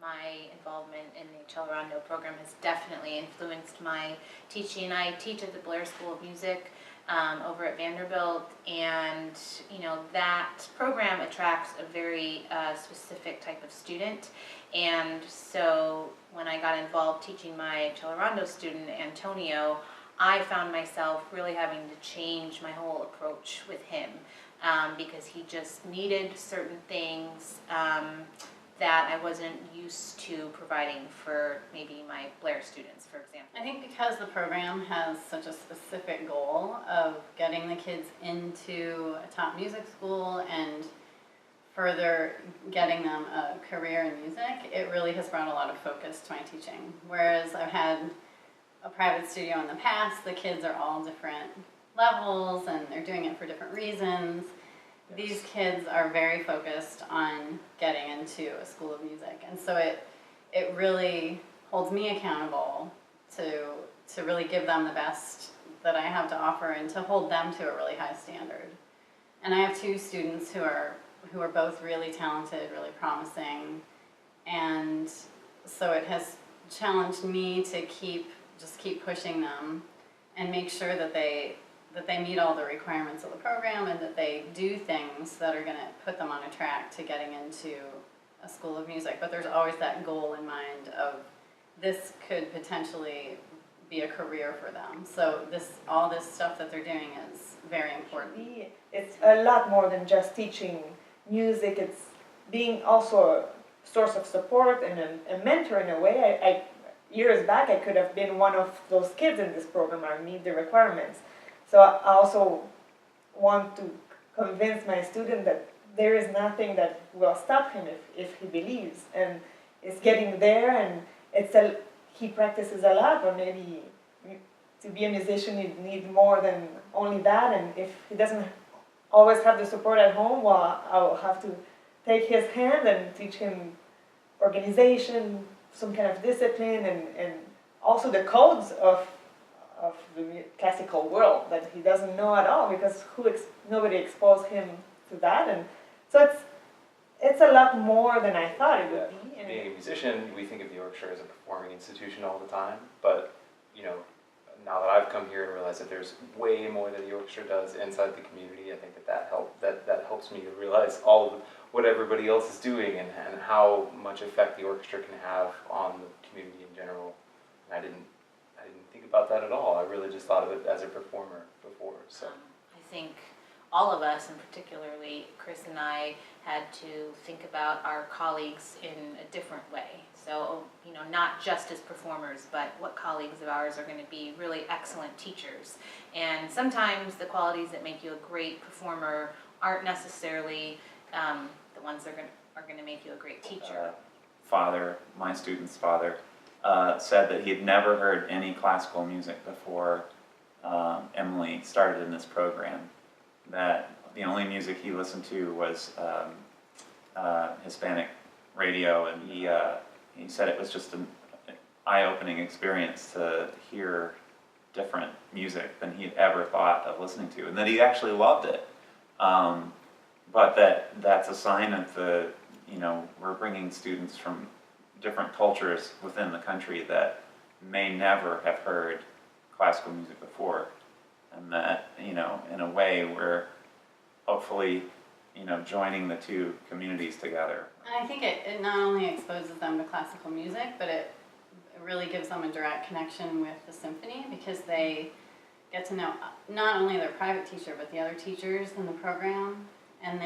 my involvement in the Accelerando program has definitely influenced my teaching. I teach at the Blair School of Music over at Vanderbilt, and that program attracts a very specific type of student. And so when I got involved teaching my Accelerando student, Antonio, I found myself really having to change my whole approach with him because he just needed certain things that I wasn't used to providing for maybe my Blair students, for example. I think because the program has such a specific goal of getting the kids into a top music school and further getting them a career in music, it really has brought a lot of focus to my teaching. Whereas I've had a private studio in the past, the kids are all different levels and they're doing it for different reasons. Yes. These kids are very focused on getting into a school of music, and so it really holds me accountable to really give them the best that I have to offer and to hold them to a really high standard. And I have two students who are both really talented, really promising, and so it has challenged me to keep pushing them and make sure that they meet all the requirements of the program and that they do things that are going to put them on a track to getting into a school of music. But there's always that goal in mind of this could potentially be a career for them. So all this stuff that they're doing is very important. It's a lot more than just teaching music. It's being also a source of support and a mentor in a way. Years back, I could have been one of those kids in this program. I meet the requirements. So I also want to convince my student that there is nothing that will stop him if he believes. And it's getting there, and he practices a lot, but maybe to be a musician you need more than only that. And if he doesn't always have the support at home, well, I'll have to take his hand and teach him organization, some kind of discipline, and also the codes of the classical world that he doesn't know at all because nobody exposed him to that. And so it's a lot more than I thought it would be. And being a musician, we think of the orchestra as a performing institution all the time, but now that I've come here and realized that there's way more that the orchestra does inside the community, I think that helps me to realize all of what everybody else is doing and how much effect the orchestra can have on the community in general. And I didn't think about that at all. I really just thought of it as a performer before. So I think all of us, and particularly Chris and I, had to think about our colleagues in a different way. So, not just as performers, but what colleagues of ours are going to be really excellent teachers. And sometimes the qualities that make you a great performer aren't necessarily the ones that are going to make you a great teacher. My student's father, said that he had never heard any classical music before Emily started in this program. That the only music he listened to was Hispanic radio, and he said it was just an eye-opening experience to hear different music than he had ever thought of listening to, and that he actually loved it. But that's a sign of we're bringing students from different cultures within the country that may never have heard classical music before, and that in a way we're hopefully joining the two communities together. And I think it not only exposes them to classical music, but it really gives them a direct connection with the symphony because they get to know not only their private teacher but the other teachers in the program. And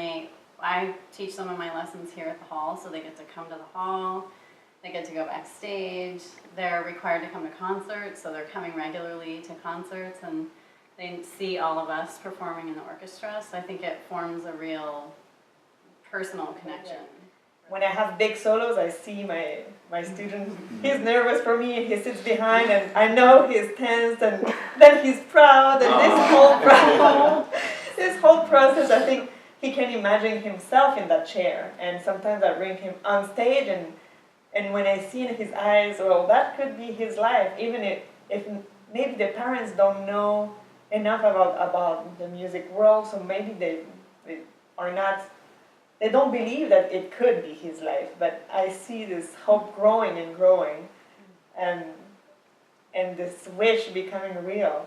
I teach some of my lessons here at the hall, so they get to come to the hall, they get to go backstage, they're required to come to concerts, so they're coming regularly to concerts, and they see all of us performing in the orchestra, so I think it forms a real personal connection. When I have big solos, I see my student, he's nervous for me, and he sits behind, and I know he's tense, and then he's proud, and this whole process, I think he can imagine himself in that chair, and sometimes I bring him on stage, and when I see in his eyes, well, that could be his life, even if maybe the parents don't know enough about the music world, so maybe they are not they don't believe that it could be his life, but I see this hope growing and growing, and this wish becoming real.